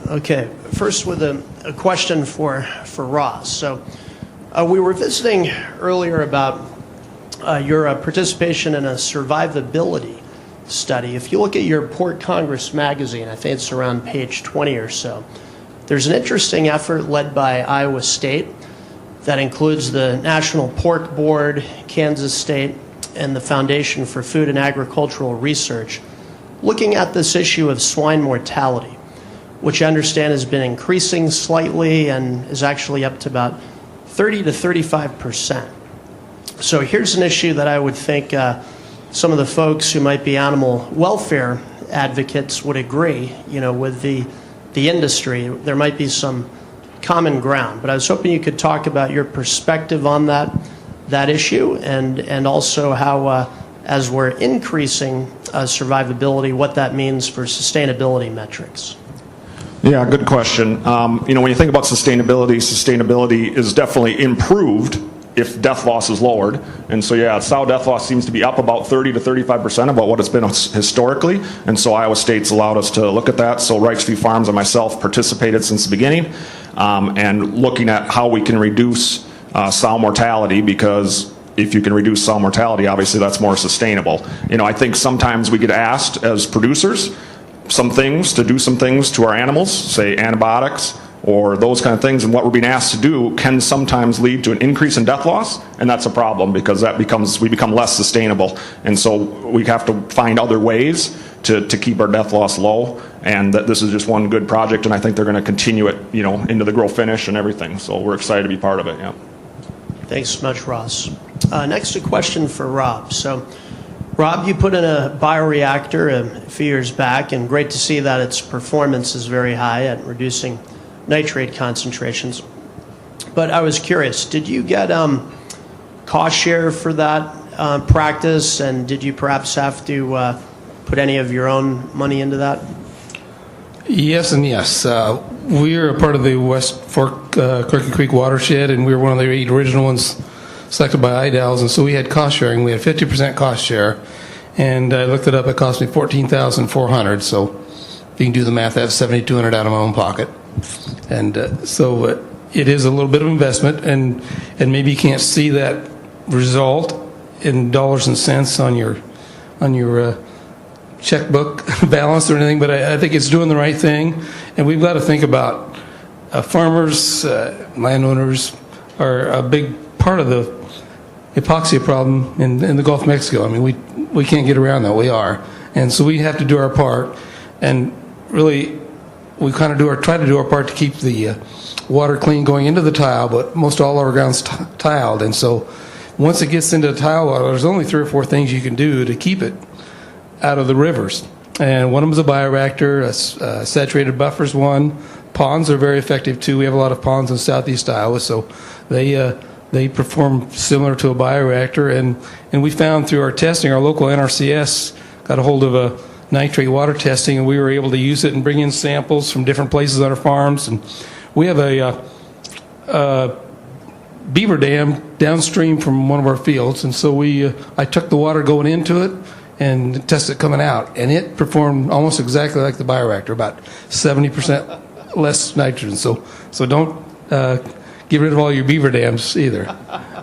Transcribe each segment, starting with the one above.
Okay, first with a question for Ross. So we were visiting earlier about your participation in a survivability study. If you look at your Port Congress magazine, I think it's around page 20 or so, there's an interesting effort led by Iowa State that includes the National Pork Board, Kansas State, and the Foundation for Food and Agricultural Research, looking at this issue of swine mortality, which I understand has been increasing slightly and is actually up to about 30 to 35%. So here's an issue that I would think some of the folks who might be animal welfare advocates would agree, with the industry. There might be some common ground, but I was hoping you could talk about your perspective on that issue and also how, as we're increasing survivability, what that means for sustainability metrics. Yeah, good question. When you think about sustainability is definitely improved if death loss is lowered. And so, yeah, sow death loss seems to be up about 30 to 35% about what it's been historically. And so Iowa State's allowed us to look at that. So Reicks Farms and myself participated since the beginning and looking at how we can reduce sow mortality, because if you can reduce sow mortality, obviously that's more sustainable. I think sometimes we get asked as producers to do some things to our animals, say antibiotics or those kind of things, and what we're being asked to do can sometimes lead to an increase in death loss, and that's a problem because we become less sustainable. And so we have to find other ways to keep our death loss low, and that this is just one good project, and I think they're going to continue it, into the grow finish and everything. So we're excited to be part of it. Yeah. Thanks so much, Ross. Next, a question for Rob. So, Rob, you put in a bioreactor a few years back, and great to see that its performance is very high at reducing nitrate concentrations. But I was curious, did you get cost share for that practice, and did you perhaps have to put any of your own money into that? Yes and yes. We are a part of the West Fork Crooked Creek watershed, and we were one of the 8 original ones selected by IDALS, and so we had cost sharing. We had 50% cost share, and I looked it up. It cost me $14,400. So if you can do the math, that's $7,200 out of my own pocket, and so it is a little bit of investment, and maybe you can't see that result in dollars and cents on your checkbook balance or anything, but I think it's doing the right thing, and we've got to think about farmers, landowners are a big part of the hypoxia problem in the Gulf of Mexico. I mean, we can't get around that. We are, and so we have to do our part, and really we kind of try to do our part to keep the water clean going into the tile, but most all our ground's tiled, and so once it gets into the tile water, there's only 3 or 4 things you can do to keep it out of the rivers, and one of them is a bioreactor, saturated buffers one. Ponds are very effective too. We have a lot of ponds in southeast Iowa, so they perform similar to a bioreactor, and we found through our testing, our local NRCS got a hold of a nitrate water testing, and we were able to use it and bring in samples from different places on our farms. And we have a beaver dam downstream from one of our fields, and so I took the water going into it and tested it coming out, and it performed almost exactly like the bioreactor, about 70% less nitrogen. So don't get rid of all your beaver dams either.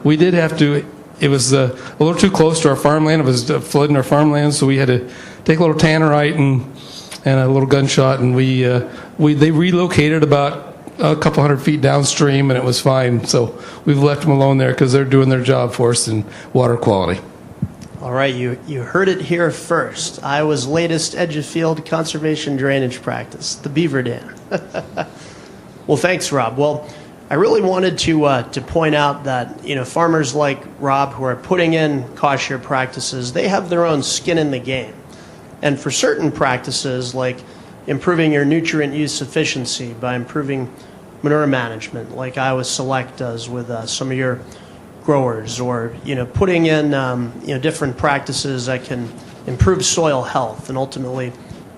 We did have to. It was a little too close to our farmland. It was flooding our farmland, so we had to take a little tannerite and a little gunshot, and they relocated about a couple hundred feet downstream, and it was fine. So we've left them alone there because they're doing their job for us in water quality. All right, you heard it here first. Iowa's latest edge-of-field conservation drainage practice, the beaver dam. Well, thanks, Rob. Well, I really wanted to point out that farmers like Rob who are putting in cost share practices, they have their own skin in the game. And for certain practices like improving your nutrient use efficiency by improving manure management, like Iowa Select does with some of your growers, or putting in different practices that can improve soil health and ultimately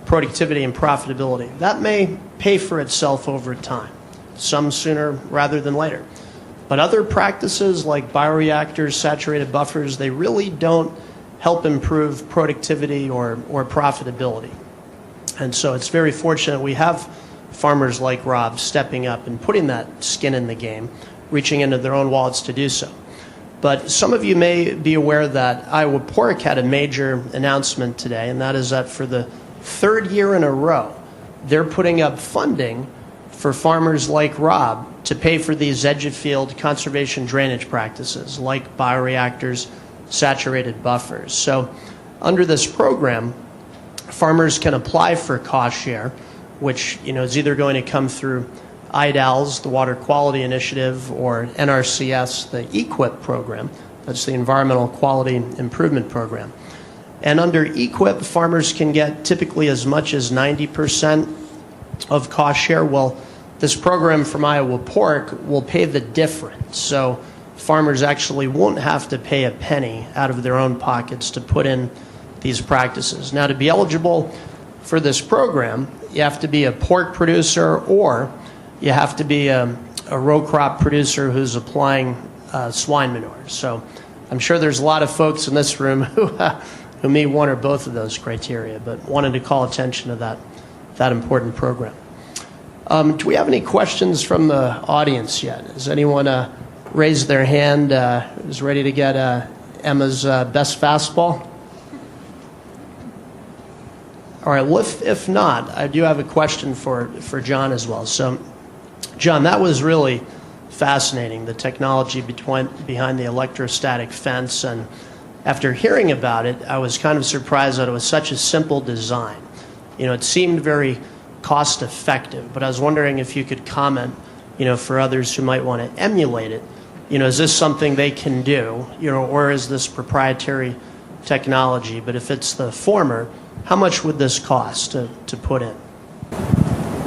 productivity and profitability, that may pay for itself over time, some sooner rather than later. But other practices like bioreactors, saturated buffers, they really don't help improve productivity or profitability. And so it's very fortunate we have farmers like Rob stepping up and putting that skin in the game, reaching into their own wallets to do so. But some of you may be aware that Iowa Pork had a major announcement today, and that is that for the third year in a row, they're putting up funding for farmers like Rob to pay for these edge-of-field conservation drainage practices like bioreactors, saturated buffers. So under this program, farmers can apply for cost share, which is either going to come through IDALS, the Water Quality Initiative, or NRCS, the EQIP program. That's the Environmental Quality Improvement Program. And under EQIP, farmers can get typically as much as 90% of cost share. Well, this program from Iowa Pork will pay the difference. So farmers actually won't have to pay a penny out of their own pockets to put in these practices. Now, to be eligible for this program, you have to be a pork producer, or you have to be a row crop producer who's applying swine manure. So I'm sure there's a lot of folks in this room who meet one or both of those criteria, but wanted to call attention to that important program. Do we have any questions from the audience yet? Has anyone raised their hand, is ready to get Emma's best fastball? All right, well, if not, I do have a question for John as well. So, John, that was really fascinating, the technology behind the electrostatic fence. And after hearing about it, I was kind of surprised that it was such a simple design. It seemed very cost effective, but I was wondering if you could comment, for others who might want to emulate it. Is this something they can do, or is this proprietary technology? But if it's the former, how much would this cost to put in?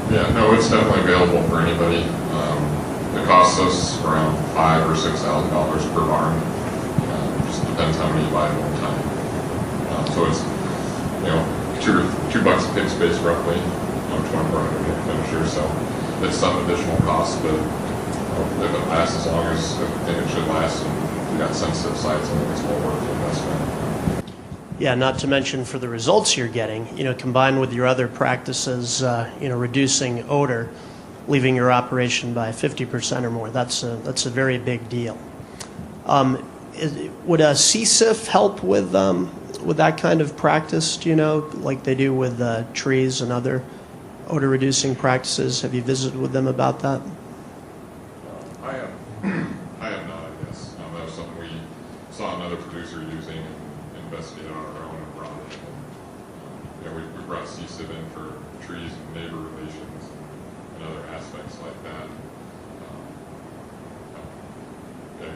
Yeah, no, it's definitely available for anybody. It costs us around $5,000 or $6,000 per barn. Just depends how many you buy at one time. So it's $2 a pig space roughly, 2,400 expenditure. So it's some additional cost, but if it lasts as long as I think it should last, and we got sensitive sites, I think it's well worth the investment. Yeah, not to mention for the results you're getting, combined with your other practices, reducing odor, leaving your operation by 50% or more. That's a very big deal. Would a CSIF help with that kind of practice? Like they do with trees and other odor-reducing practices? Have you visited with them about that? I have not, I guess. That was something we saw another producer using and investigated on our own and brought it in. We brought CSIP in for trees and neighbor relations and other aspects like that.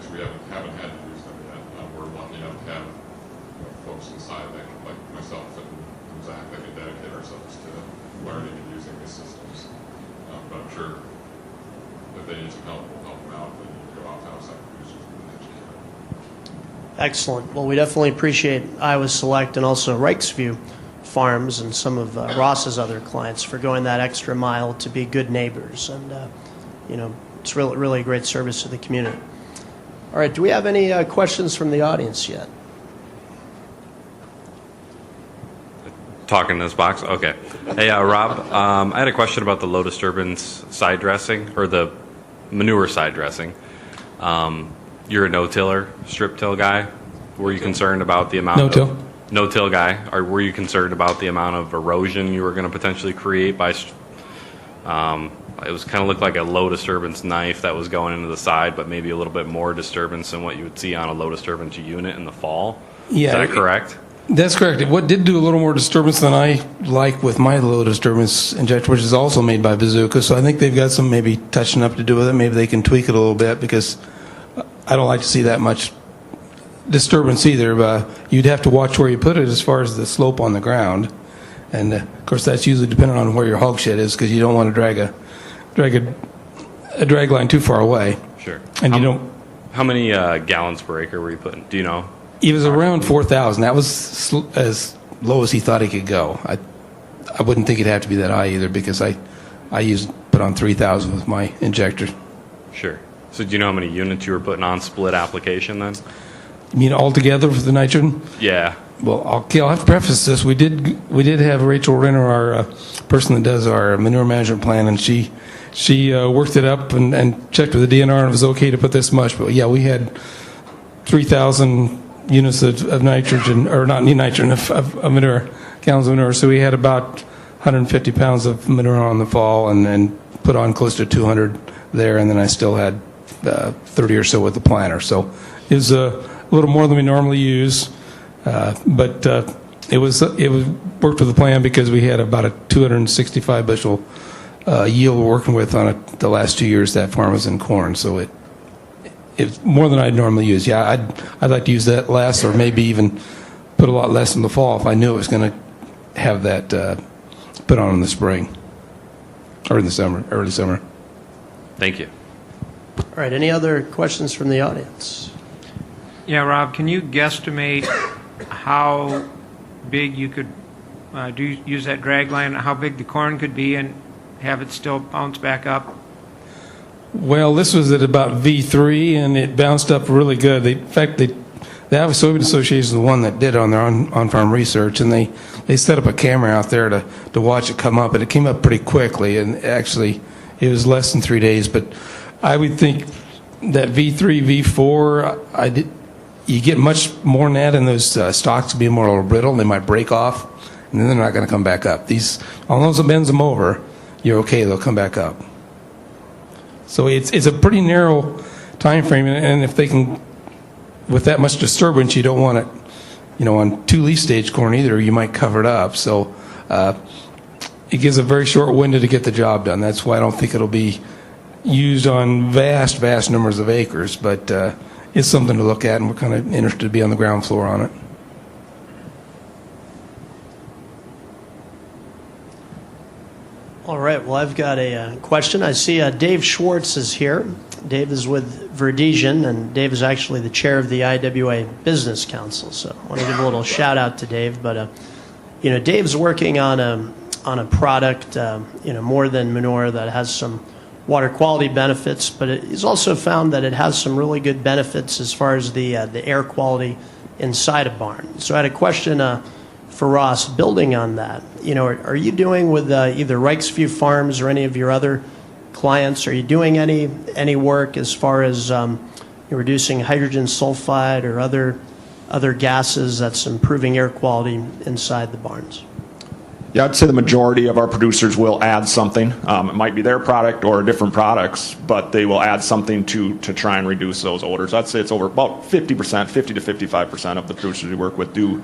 So we haven't had to use them yet. We're lucky enough to have folks inside that, like myself and Zach, that can dedicate ourselves to learning and using these systems. But I'm sure if they need some help, we'll help them out. They need to go out to outside producers and educate them. Excellent. Well, we definitely appreciate Iowa Select and also Reicks Farms and some of Ross's other clients for going that extra mile to be good neighbors. And, it's really a great service to the community. All right, do we have any questions from the audience yet? Talking in this box? Okay. Hey, Rob, I had a question about the low disturbance side dressing, or the manure side dressing. You're a no-tiller, strip-till guy. Were you concerned about the amount No-till. No-till guy. Or were you concerned about the amount of erosion you were going to potentially create by... it was kind of looked like a low disturbance knife that was going into the side, but maybe a little bit more disturbance than what you would see on a low disturbance unit in the fall. Yeah. Is that correct? That's correct. What did do a little more disturbance than I like with my low disturbance injector, which is also made by Bazooka. So I think they've got some maybe touching up to do with it. Maybe they can tweak it a little bit, because I don't like to see that much disturbance either. But you'd have to watch where you put it as far as the slope on the ground. And of course, that's usually dependent on where your hog shed is, because you don't want to drag a drag line too far away. Sure. And How many gallons per acre were you putting? Do you know? It was around 4,000. That was as low as he thought he could go. I wouldn't think it'd have to be that high either, because I put on 3,000 with my injector. Sure. So do you know how many units you were putting on split application then? You mean altogether for the nitrogen? Yeah. Well, I'll have to preface this. We did have Rachel Renner, our person that does our manure management plan, and she worked it up and checked with the DNR, and it was okay to put this much. But yeah, we had 3,000 units of nitrogen, or not nitrogen, of manure, gallons of manure. So we had about 150 pounds of manure on the fall, and then put on close to 200 there, and then I still had 30 or so with the planter. So it was a little more than we normally use, but it worked with the plan because we had about a 265 bushel yield we're working with on it the last 2 years that farm was in corn. So it's more than I'd normally use. Yeah, I'd like to use that less, or maybe even put a lot less in the fall if I knew it was going to have that put on in the spring or in the summer, early summer. Thank you. All right, any other questions from the audience? Yeah, Rob, can you guesstimate how big you could use that drag line, how big the corn could be and have it still bounce back up? Well, this was at about V3, and it bounced up really good. In fact, the Iowa Soybean Association is the one that did on their on-farm research, and they set up a camera out there to watch it come up, and it came up pretty quickly, and actually it was less than 3 days. But I would think that V3, V4, you get much more than that, and those stalks will be more brittle, and they might break off, and then they're not going to come back up. On those that bends them over, you're okay, they'll come back up. So it's a pretty narrow time frame, and if they can, with that much disturbance, you don't want it, on 2 leaf stage corn either. You might cover it up. So it gives a very short window to get the job done. That's why I don't think it'll be used on vast numbers of acres, but it's something to look at, and we're kind of interested to be on the ground floor on it. All right, well, I've got a question. I see Dave Schwartz is here. Dave is with Verdesian, and Dave is actually the chair of the IWA Business Council. So I want to give a little shout out to Dave. But Dave's working on a product, more than manure, that has some water quality benefits, but he's also found that it has some really good benefits as far as the air quality inside a barn. So I had a question for Ross, building on that. Are you doing with either Reicks Farms or any of your other clients, are you doing any work as far as reducing hydrogen sulfide or other gases that's improving air quality inside the barns? Yeah, I'd say the majority of our producers will add something. It might be their product or different products, but they will add something to try and reduce those odors. I'd say it's over about 50%, 50 to 55% of the producers we work with do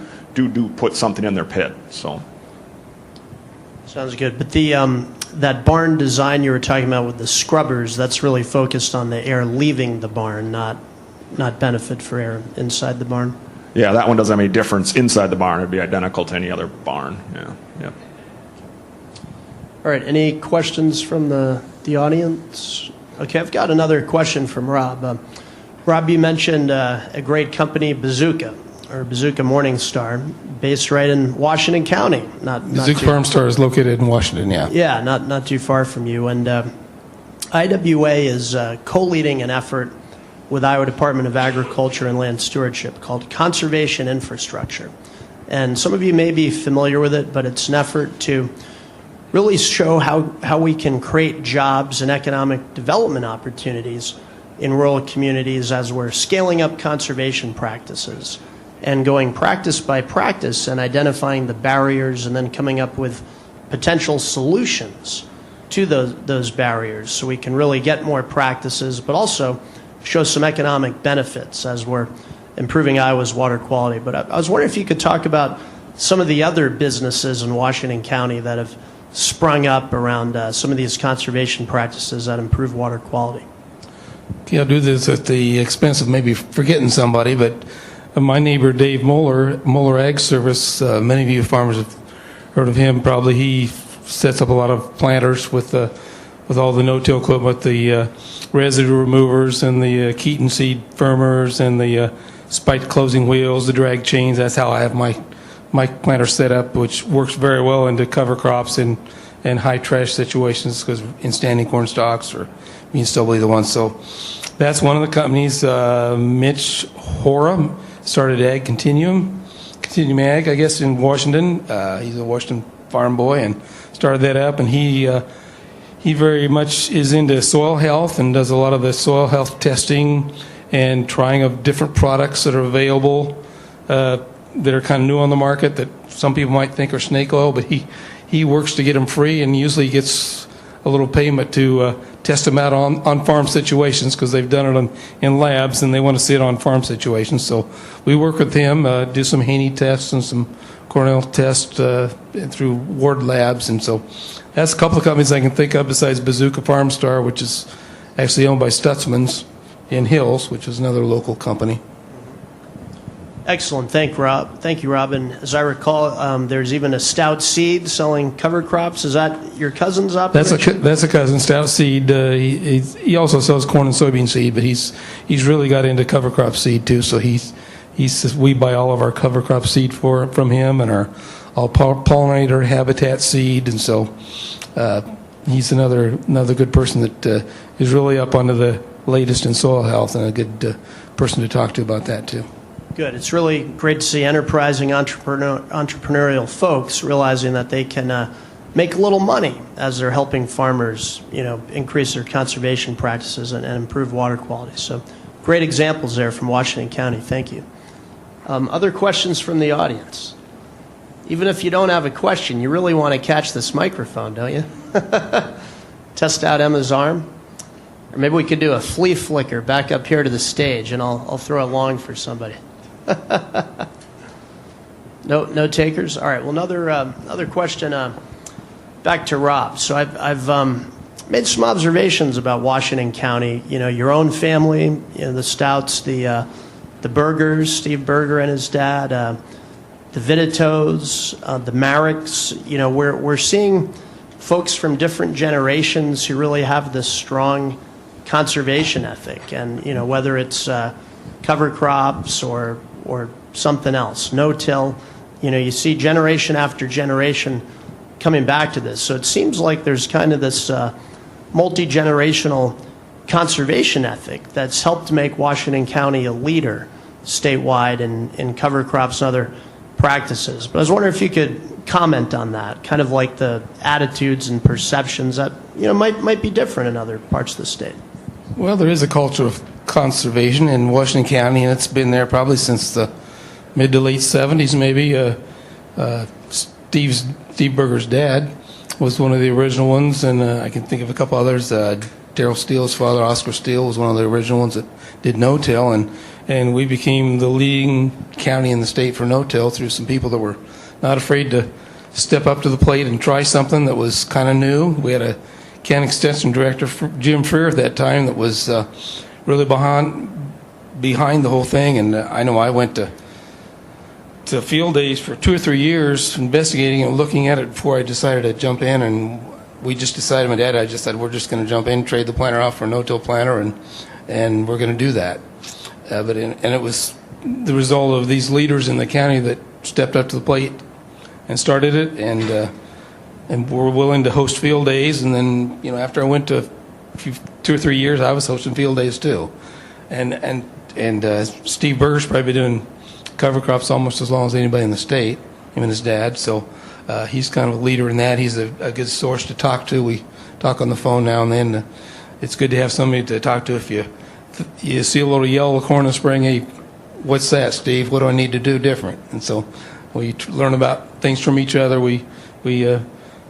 put something in their pit. So sounds good. But that barn design you were talking about with the scrubbers, that's really focused on the air leaving the barn, not benefit for air inside the barn. Yeah, that one doesn't have any difference inside the barn. It'd be identical to any other barn. Yeah. All right, any questions from the audience? Okay, I've got another question from Rob. Rob, you mentioned a great company, Bazooka Morningstar, based right in Washington County. Bazooka Farm Star is located in Washington, yeah. Yeah, not too far from you. And IWA is co-leading an effort with Iowa Department of Agriculture and Land Stewardship called Conservation Infrastructure. And some of you may be familiar with it, but it's an effort to really show how we can create jobs and economic development opportunities in rural communities as we're scaling up conservation practices and going practice by practice and identifying the barriers and then coming up with potential solutions to those barriers so we can really get more practices, but also show some economic benefits as we're improving Iowa's water quality. But I was wondering if you could talk about some of the other businesses in Washington County that have sprung up around some of these conservation practices that improve water quality. Okay, I'll do this at the expense of maybe forgetting somebody, but my neighbor Dave Moeller Ag Service, many of you farmers have heard of him probably. He sets up a lot of planters with all the no-till equipment, the residue removers and the Kiehne seed firmers and the spiked closing wheels, the drag chains. That's how I have my planter set up, which works very well into cover crops and high trash situations, because in standing corn stalks or being still be the ones. So that's one of the companies. Mitch Hora started Ag Continuum Continuum Ag, I guess, in Washington. He's a Washington farm boy and started that up. And he very much is into soil health and does a lot of the soil health testing and trying of different products that are available that are kind of new on the market that some people might think are snake oil, but he works to get them free and usually gets a little payment to test them out on farm situations because they've done it in labs and they want to see it on farm situations. So we work with him, do some Haney tests and some Cornell tests through Ward Labs. And so that's a couple of companies I can think of besides Bazooka Farm Star, which is actually owned by Stutzman's in Hills, which is another local company. Excellent. Thank you, Rob. And as I recall, there's even a Stout Seed selling cover crops. Is that your cousin's operation? That's a cousin, Stout Seed. He also sells corn and soybean seed, but he's really got into cover crop seed too. So we buy all of our cover crop seed from him and our all pollinator habitat seed. And so he's another good person that is really up onto the latest in soil health and a good person to talk to about that too. Good. It's really great to see enterprising entrepreneurial folks realizing that they can make a little money as they're helping farmers, increase their conservation practices and improve water quality. So great examples there from Washington County. Thank you. Other questions from the audience? Even if you don't have a question, you really want to catch this microphone, don't you? Test out Emma's arm. Or maybe we could do a flea flicker back up here to the stage, and I'll throw it long for somebody. No takers. All right. Well, another question. Back to Rob. So I've made some observations about Washington County. Your own family, the Stouts, the Bergers, Steve Berger and his dad, the Viditos, the Maricks. We're seeing folks from different generations who really have this strong conservation ethic, and whether it's cover crops or something else, no-till, you see generation after generation coming back to this. So it seems like there's kind of this multi-generational conservation ethic that's helped make Washington County a leader statewide in cover crops and other practices. But I was wondering if you could comment on that, kind of like the attitudes and perceptions that might be different in other parts of the state. Well, there is a culture of conservation in Washington County, and it's been there probably since the mid to late 70s, maybe. Steve Berger's dad was one of the original ones, and I can think of a couple others. Darrell Steele's father, Oscar Steele, was one of the original ones that did no-till, and we became the leading county in the state for no-till through some people that were not afraid to step up to the plate and try something that was kind of new. We had a county extension director, Jim Freer, at that time that was really behind the whole thing. And I know I went to field days for 2 or 3 years investigating and looking at it before I decided to jump in. And we just decided, my dad and I just said, we're just going to jump in, trade the planter off for a no-till planter, and we're going to do that. And it was the result of these leaders in the county that stepped up to the plate and started it, and were willing to host field days. And then, after I went to 2 or 3 years, I was hosting field days too. And Steve Berger's probably been doing cover crops almost as long as anybody in the state, him and his dad. So he's kind of a leader in that. He's a good source to talk to. We talk on the phone now and then. It's good to have somebody to talk to if you see a little yellow corn in the spring. Hey, what's that, Steve? What do I need to do different? And so we learn about things from each other. We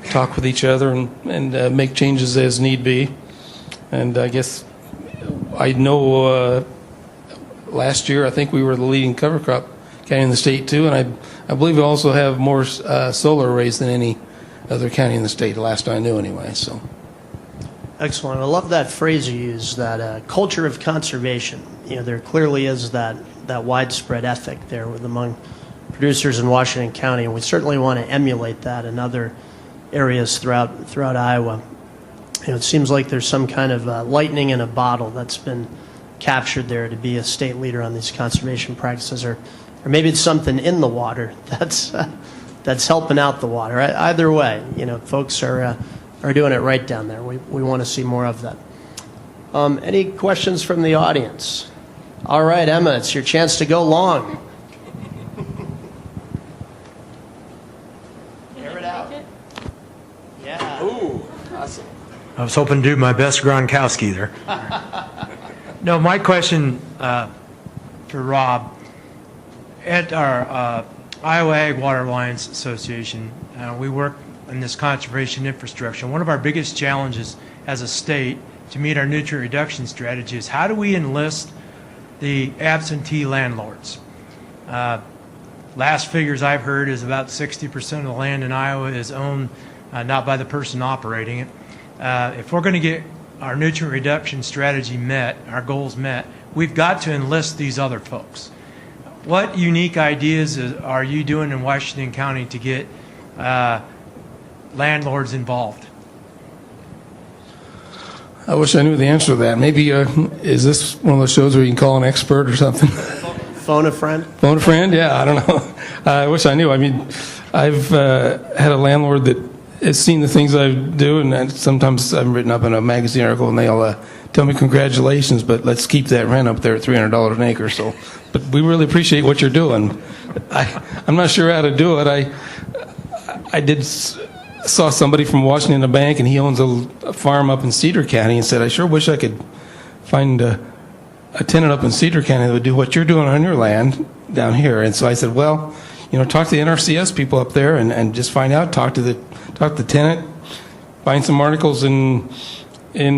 talk with each other and make changes as need be. And I guess I know last year I think we were the leading cover crop county in the state too, and I believe we also have more solar arrays than any other county in the state, the last I knew anyway. So Excellent. I love that phrase you use, that culture of conservation. There clearly is that widespread ethic there among producers in Washington County, and we certainly want to emulate that in other areas throughout Iowa. It seems like there's some kind of lightning in a bottle that's been captured there to be a state leader on these conservation practices, or maybe it's something in the water that's helping out the water. Either way, folks are doing it right down there. We want to see more of that. Any questions from the audience? All right, Emma, it's your chance to go long. Air it out. Yeah. Ooh, awesome. I was hoping to do my best Gronkowski there. No, my question for Rob, at our Iowa Ag Water Alliance Association, we work in this conservation infrastructure. One of our biggest challenges as a state to meet our nutrient reduction strategy is how do we enlist the absentee landlords? Last figures I've heard is about 60% of the land in Iowa is owned not by the person operating it. If we're going to get our nutrient reduction strategy met, our goals met, we've got to enlist these other folks. What unique ideas are you doing in Washington County to get landlords involved? I wish I knew the answer to that. Maybe, is this one of those shows where you can call an expert or something? Phone a friend? Phone a friend? Yeah, I don't know. I wish I knew. I mean, I've had a landlord that has seen the things I do, and sometimes I'm written up in a magazine article, and they'll tell me congratulations, but let's keep that rent up there at $300 an acre. So, but we really appreciate what you're doing. I'm not sure how to do it. I saw somebody from Washington in a bank, and he owns a farm up in Cedar County, and said, I sure wish I could find a tenant up in Cedar County that would do what you're doing on your land down here. And so I said, well, talk to the NRCS people up there and just find out, talk to the tenant, find some articles in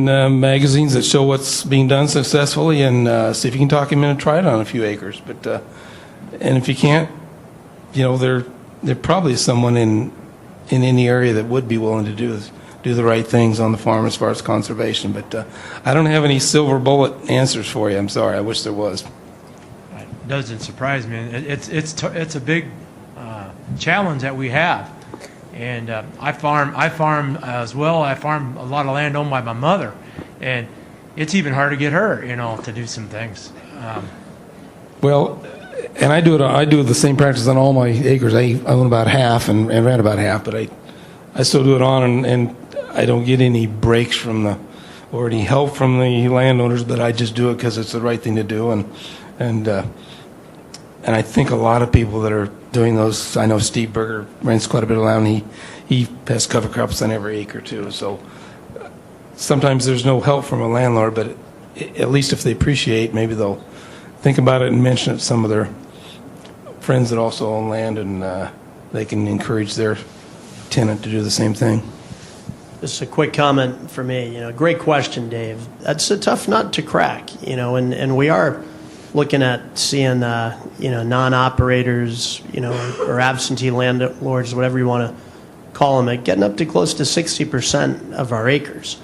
magazines that show what's being done successfully, and see if you can talk him into try it on a few acres. But and if you can't, there probably is someone in any area that would be willing to do the right things on the farm as far as conservation. But I don't have any silver bullet answers for you. I'm sorry. I wish there was. It doesn't surprise me. It's a big challenge that we have. And I farm as well. I farm a lot of land owned by my mother, and it's even hard to get her, to do some things. Well, and I do the same practice on all my acres. I own about half and rent about half, but I still do it on, and I don't get any breaks or any help from the landowners, but I just do it because it's the right thing to do, and I think a lot of people that are doing those, I know Steve Berger rents quite a bit of land. He has cover crops on every acre too. So sometimes there's no help from a landlord, but at least if they appreciate, maybe they'll think about it and mention it to some of their friends that also own land, and they can encourage their tenant to do the same thing. Just a quick comment for me. Great question, Dave. That's a tough nut to crack. And we are looking at seeing, non-operators, or absentee landlords, whatever you want to call them, getting up to close to 60% of our acres.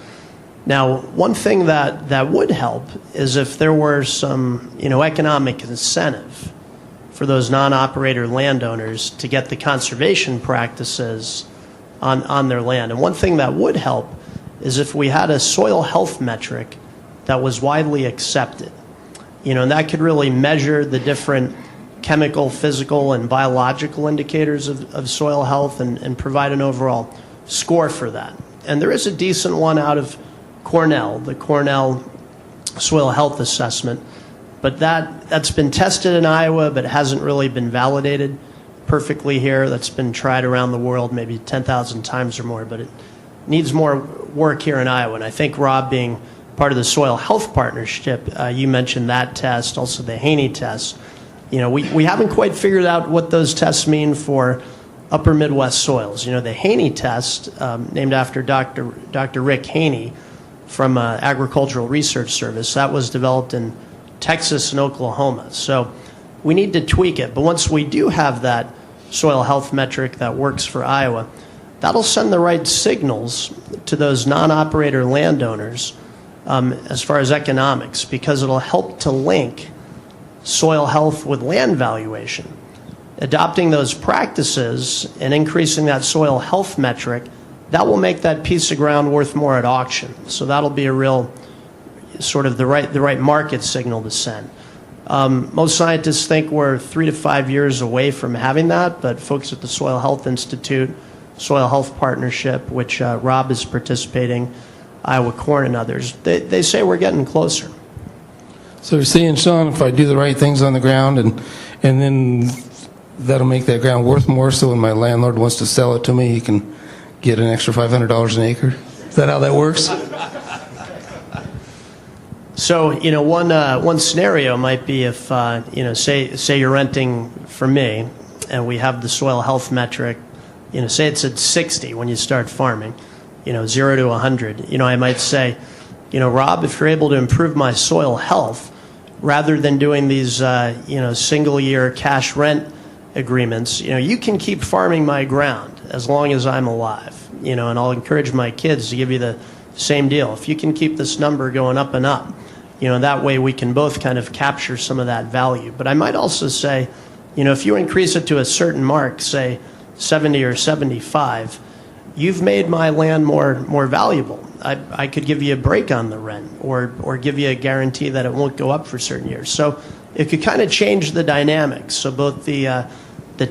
Now, one thing that would help is if there were some, economic incentive for those non-operator landowners to get the conservation practices on their land. And one thing that would help is if we had a soil health metric that was widely accepted. And that could really measure the different chemical, physical, and biological indicators of soil health and provide an overall score for that. And there is a decent one out of Cornell, the Cornell Soil Health Assessment, but that's been tested in Iowa but hasn't really been validated perfectly here. That's been tried around the world maybe 10,000 times or more, but it needs more work here in Iowa. And I think, Rob, being part of the Soil Health Partnership, you mentioned that test, also the Haney Tests. We haven't quite figured out what those tests mean for upper Midwest soils. The Haney Test, named after Dr. Rick Haney from Agricultural Research Service, that was developed in Texas and Oklahoma. So we need to tweak it. But once we do have that soil health metric that works for Iowa, that'll send the right signals to those non-operator landowners as far as economics, because it'll help to link soil health with land valuation. Adopting those practices and increasing that soil health metric, that will make that piece of ground worth more at auction. So that'll be a real sort of the right market signal to send. Most scientists think we're 3 to 5 years away from having that, but folks at the Soil Health Institute, Soil Health Partnership, which Rob is participating, Iowa Corn and others, they say we're getting closer. So you're saying, Sean, if I do the right things on the ground and then that'll make that ground worth more, so when my landlord wants to sell it to me, he can get an extra $500 an acre? Is that how that works? So, one scenario might be if, say you're renting from me, and we have the soil health metric, say it's at 60 when you start farming, 0 to 100. I might say, Rob, if you're able to improve my soil health, rather than doing these, single-year cash rent agreements, you can keep farming my ground as long as I'm alive, and I'll encourage my kids to give you the same deal. If you can keep this number going up and up, that way we can both kind of capture some of that value. But I might also say, if you increase it to a certain mark, say 70 or 75, you've made my land more valuable. I could give you a break on the rent or give you a guarantee that it won't go up for certain years. So it could kind of change the dynamics. So both the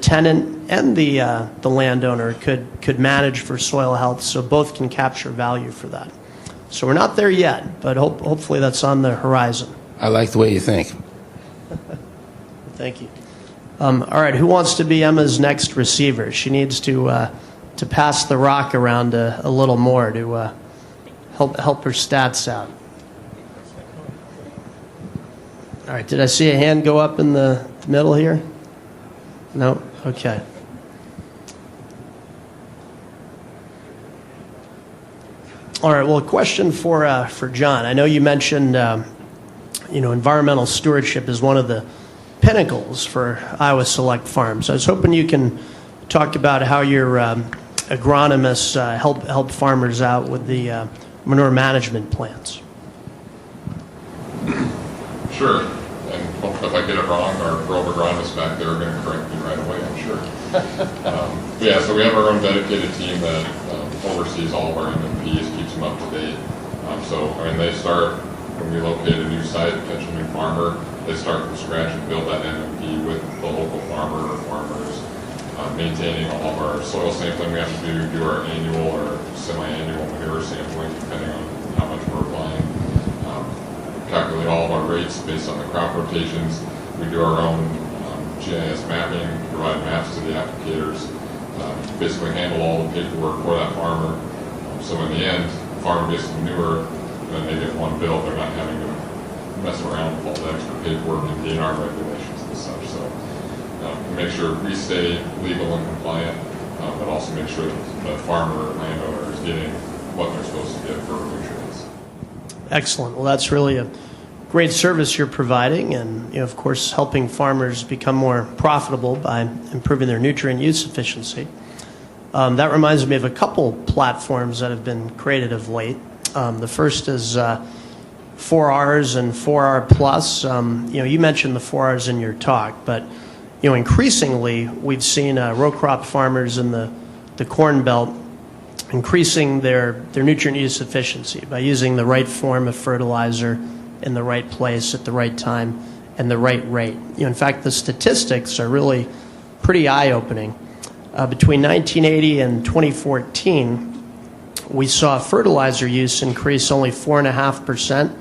tenant and the landowner could manage for soil health, so both can capture value for that. So we're not there yet, but hopefully that's on the horizon. I like the way you think. Thank you. All right, who wants to be Emma's next receiver? She needs to pass the rock around a little more to help her stats out. All right, did I see a hand go up in the middle here? No? Okay. All right, well, a question for John. I know you mentioned, environmental stewardship is one of the pinnacles for Iowa Select Farms. I was hoping you can talk about how your agronomists help farmers out with the manure management plans. Sure. And hopefully if I get it wrong, our grove agronomists back there are going to correct me right away, I'm sure. So we have our own dedicated team that oversees all of our MMPs, keeps them up to date. They start, when we locate a new site, catch a new farmer, they start from scratch and build that MMP with the local farmer or farmers, maintaining all of our soil sampling we have to do our annual or semi-annual manure sampling, depending on how much we're applying. Calculate all of our rates based on the crop rotations. We do our own GIS mapping, provide maps to the applicators, basically handle all the paperwork for that farmer. So in the end, the farmer gets the manure, and then they get one bill. They're not having to mess around with all the extra paperwork and DNR regulations and such. So we make sure we stay legal and compliant, but also make sure that the farmer or landowner is getting what they're supposed to get for nutrients. Excellent. Well, that's really a great service you're providing, and of course helping farmers become more profitable by improving their nutrient use efficiency. That reminds me of a couple platforms that have been created of late. The first is 4Rs and 4R Plus. You mentioned the 4Rs in your talk, but increasingly we've seen row crop farmers in the Corn Belt increasing their nutrient use efficiency by using the right form of fertilizer in the right place at the right time and the right rate. In fact, the statistics are really pretty eye-opening. Between 1980 and 2014, we saw fertilizer use increase only 4.5%,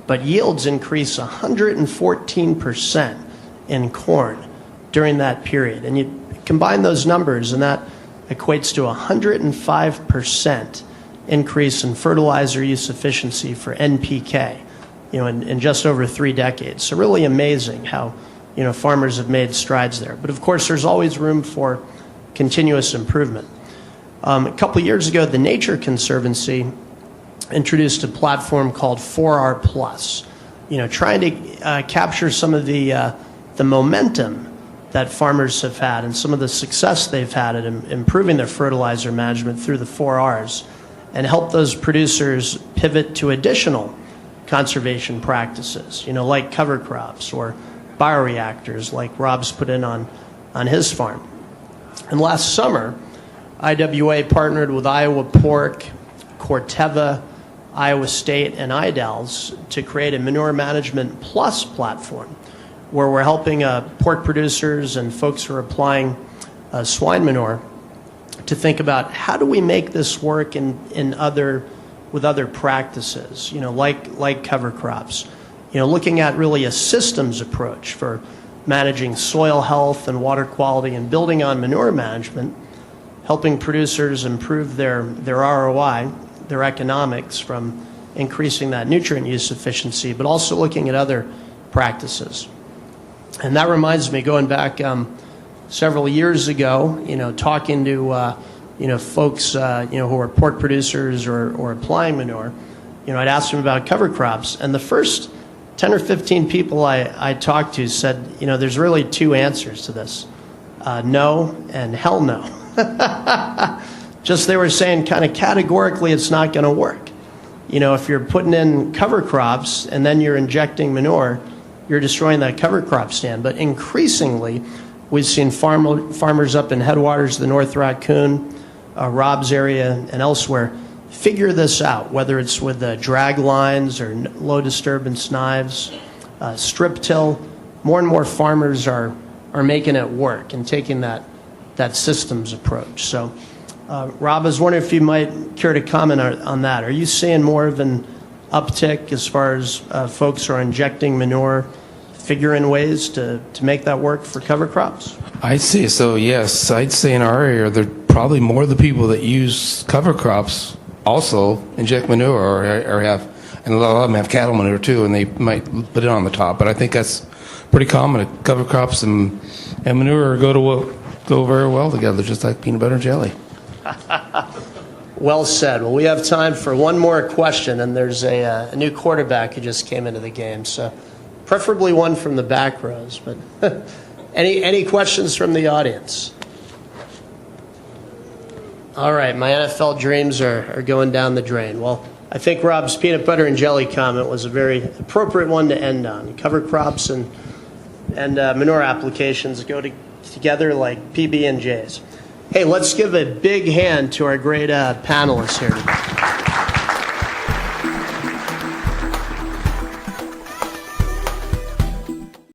but yields increase 114% in corn during that period. And you combine those numbers, and that equates to 105% increase in fertilizer use efficiency for NPK, in just over 3 decades. So really amazing how, farmers have made strides there. But of course, there's always room for continuous improvement. A couple years ago, the Nature Conservancy introduced a platform called 4R Plus, trying to capture some of the momentum that farmers have had and some of the success they've had at improving their fertilizer management through the 4Rs, and help those producers pivot to additional conservation practices, like cover crops or bioreactors like Rob's put in on his farm. And last summer, IWA partnered with Iowa Pork, Corteva, Iowa State, and IDALS to create a Manure Management Plus platform where we're helping pork producers and folks who are applying swine manure to think about how do we make this work with other practices, like cover crops. Looking at really a systems approach for managing soil health and water quality and building on manure management, helping producers improve their ROI, their economics from increasing that nutrient use efficiency, but also looking at other practices. And that reminds me, going back several years ago, talking to folks who are pork producers or applying manure, I'd asked them about cover crops, and the first 10 or 15 people I talked to said, there's really two answers to this, no and hell no. Just they were saying kind of categorically it's not going to work. If you're putting in cover crops and then you're injecting manure, you're destroying that cover crop stand. But increasingly, we've seen farmers up in headwaters of the North Raccoon, Rob's area, and elsewhere figure this out, whether it's with drag lines or low disturbance knives, strip till. More and more farmers are making it work and taking that systems approach. So, Rob, I was wondering if you might care to comment on that. Are you seeing more of an uptick as far as folks are injecting manure, figuring ways to make that work for cover crops? I'd say so, yes. I'd say in our area, there are probably more of the people that use cover crops also inject manure or have, and a lot of them have cattle manure too, and they might put it on the top. But I think that's pretty common. Cover crops and manure go very well together, just like peanut butter and jelly. Well said. Well, we have time for one more question, and there's a new quarterback who just came into the game, so preferably one from the back rows. But any questions from the audience? All right, my NFL dreams are going down the drain. Well, I think Rob's peanut butter and jelly comment was a very appropriate one to end on. Cover crops and manure applications go together like PB&Js. Hey, let's give a big hand to our great panelists here today.